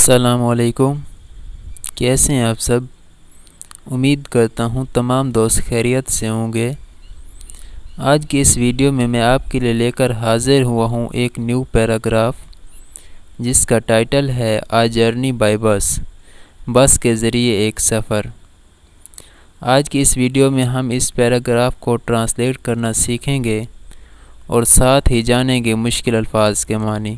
السلام علیکم، کیسے ہیں آپ سب؟ امید کرتا ہوں تمام دوست خیریت سے ہوں گے۔ آج کی اس ویڈیو میں آپ کے لیے لے کر حاضر ہوا ہوں ایک نیو پیراگراف جس کا ٹائٹل ہے آ جرنی بائی بس، بس کے ذریعے ایک سفر۔ آج کی اس ویڈیو میں ہم اس پیراگراف کو ٹرانسلیٹ کرنا سیکھیں گے اور ساتھ ہی جانیں گے مشکل الفاظ کے معنی۔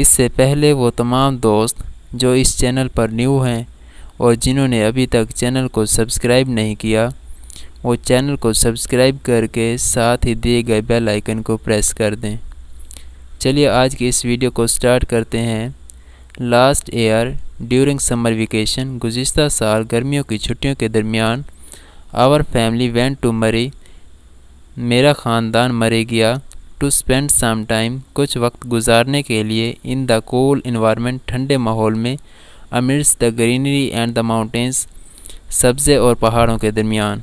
اس سے پہلے وہ تمام دوست جو اس چینل پر نیو ہیں اور جنہوں نے ابھی تک چینل کو سبسکرائب نہیں کیا، وہ چینل کو سبسکرائب کر کے ساتھ ہی دیے گئے بیل آئیکن کو پریس کر دیں۔ چلیے آج کی اس ویڈیو کو سٹارٹ کرتے ہیں۔ Last year during summer vacation, گزشتہ سال گرمیوں کی چھٹیوں کے درمیان، our family went to Murree, میرا خاندان مرے گیا، ٹو اسپینڈ سم ٹائم، کچھ وقت گزارنے کے لیے، ان دا کول انوائرمنٹ، ٹھنڈے ماحول میں، امidst دا گرینری اینڈ دا ماؤنٹینس، سبزے اور پہاڑوں کے درمیان۔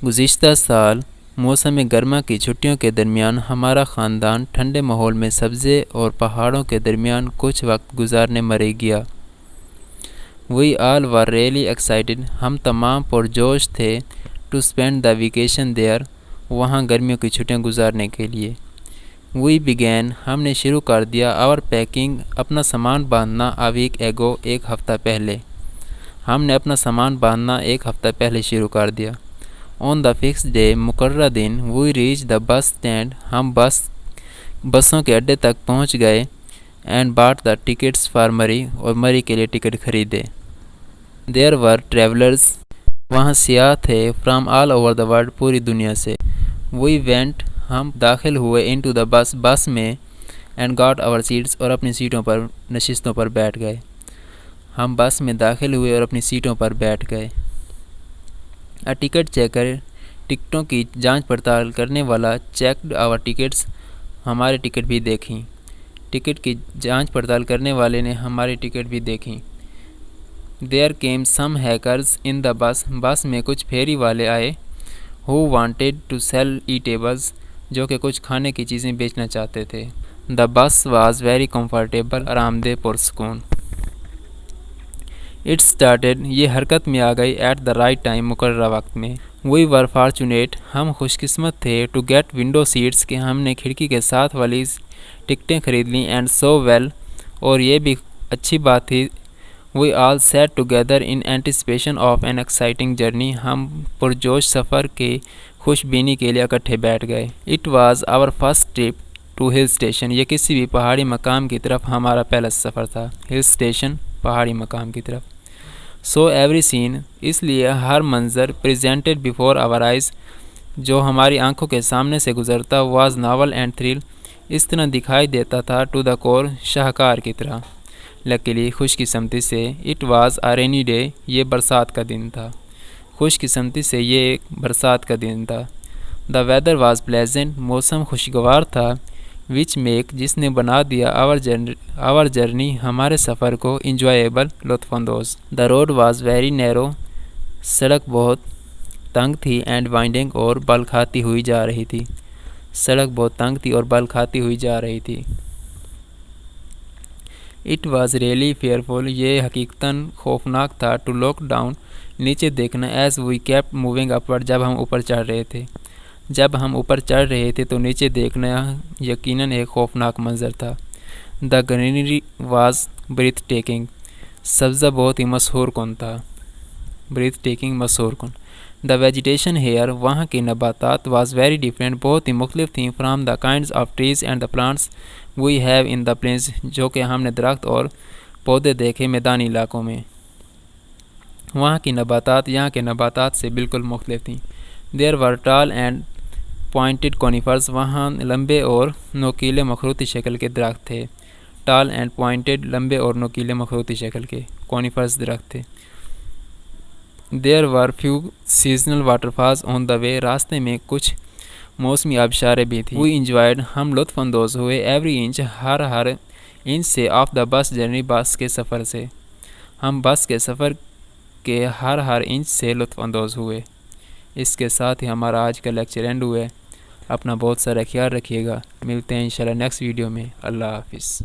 گزشتہ سال موسم گرما کی چھٹیوں کے درمیان ہمارا خاندان ٹھنڈے ماحول میں سبزے اور پہاڑوں کے درمیان کچھ وقت گزارنے مرے گیا۔ وی آل ور ریئلی ایکسائٹڈ، ہم تمام پرجوش تھے، to spend the vacation there, وہاں گرمیوں کی چھٹیاں گزارنے کے لیے۔ وی بگین، ہم نے شروع کر دیا، آور پیکنگ، اپنا سامان باندھنا، اے ویک ایگو، ایک ہفتہ پہلے۔ ہم نے اپنا سامان باندھنا ایک ہفتہ پہلے شروع کر دیا۔ آن دا فکس ڈے، مقررہ دن، we reach the bus stand, ہم بسوں کے اڈے تک پہنچ گئے، and bought the tickets for Murree, اور مری کے لیے ٹکٹ خریدے۔ دیر ور ٹریولرز، وہاں سیاح تھے، from all over the world, پوری دنیا سے۔ وی وینٹ، ہم داخل ہوئے، انٹو دا بس، بس میں، اینڈ گاٹ آور سیٹس، اور اپنی سیٹوں پر، نشستوں پر بیٹھ گئے۔ ہم بس میں داخل ہوئے اور اپنی سیٹوں پر بیٹھ گئے۔ ٹکٹ چیکر، ٹکٹوں کی جانچ پڑتال کرنے والا، چیکڈ آور ٹکٹس، ہمارے ٹکٹ بھی دیکھیں۔ ٹکٹ کی جانچ پڑتال کرنے والے نے ہماری ٹکٹ بھی دیکھیں۔ دیر کیم سم ہیکرز ان دا بس، بس میں کچھ پھیری والے آئے، who wanted to sell eatables، جو کہ کچھ کھانے کی چیزیں بیچنا چاہتے تھے۔ دا بس واز ویری کمفرٹیبل، آرام دہ، پرسکون۔ اٹ اسٹارٹیڈ، یہ حرکت میں آ گئی، ایٹ دا رائٹ ٹائم، مقررہ وقت میں۔ وی ور فارچونیٹ، ہم خوش قسمت تھے، ٹو گیٹ ونڈو سیٹس، کہ ہم نے کھڑکی کے ساتھ والی ٹکٹیں خرید لیں، اینڈ سو ویل، اور یہ بھی اچھی بات تھی، we all set together in anticipation of an exciting journey, ہم پرجوش سفر کے خوش بینی کے لیے اکٹھے بیٹھ گئے۔ It was our first trip to hill station, یہ کسی بھی پہاڑی مقام کی طرف ہمارا پہلا سفر تھا۔ ہل اسٹیشن، پہاڑی مقام کی طرف۔ سو ایوری سین، اس لیے ہر منظر، پریزنٹڈ بیفور آور آئیز، جو ہماری آنکھوں کے سامنے سے گزرتا، واز ناول اینڈ تھرل، اس طرح دکھائی دیتا تھا، ٹو دا کور، شاہکار کی طرح۔ لکیلی، خوش قسمتی سے، it was a rainy day, یہ برسات کا دن تھا۔ خوش قسمتی سے یہ ایک برسات کا دن تھا۔ دا ویدر واز پلیزنٹ، موسم خوشگوار تھا، وچ میک، جس نے بنا دیا، آور جرنی، ہمارے سفر کو، انجوائیبل، لطف اندوز۔ The road was very narrow, سڑک بہت تنگ تھی، اینڈ وائنڈنگ، اور بل کھاتی ہوئی جا رہی تھی۔ سڑک بہت تنگ تھی اور بل کھاتی ہوئی جا رہی تھی۔ اٹ واز ریئلی فیئرفل، یہ حقیقتاً خوفناک تھا، ٹو لک ڈاؤن، نیچے دیکھنا، as we kept moving upward, جب ہم اوپر چڑھ رہے تھے۔ جب ہم اوپر چڑھ رہے تھے تو نیچے دیکھنا یقیناً ایک خوفناک منظر تھا۔ دا گرینری واز بریتھ ٹیکنگ، سبزہ بہت ہی مسحور کن تھا، بریتھ ٹیکنگ، مسحور کن۔ دا ویجیٹیشن ہیئر، وہاں کے نباتات، واز ویری ڈفرینٹ، بہت ہی مختلف تھیں، from the kinds of trees and the plants we have in the plains, جو کہ ہم نے درخت اور پودے دیکھے میدانی علاقوں میں۔ وہاں کی نباتات یہاں کے نباتات سے بالکل مختلف تھیں۔ دیر ور ٹال اینڈ پوائنٹڈ کونیفرز، وہاں لمبے اور نوکیلے مخروطی شکل کے درخت تھے۔ ٹال اینڈ پوائنٹڈ، لمبے اور نوکیلے مخروطی شکل کے، کونیفرز درخت تھے۔ There were few seasonal water falls on the way, راستے میں کچھ موسمی آبشاریں بھی تھیں۔ وی انجوائڈ، ہم لطف اندوز ہوئے، ایوری انچ، ہر انچ سے، آف دا بس جرنی، بس کے سفر سے، ہم بس کے سفر کے ہر انچ سے لطف اندوز ہوئے۔ اس کے ساتھ ہی ہمارا آج کا لیکچر اینڈ ہوا ہے۔ اپنا بہت سارا خیال رکھیے گا، ملتے ہیں انشاءاللہ نیکسٹ ویڈیو میں۔ اللہ حافظ۔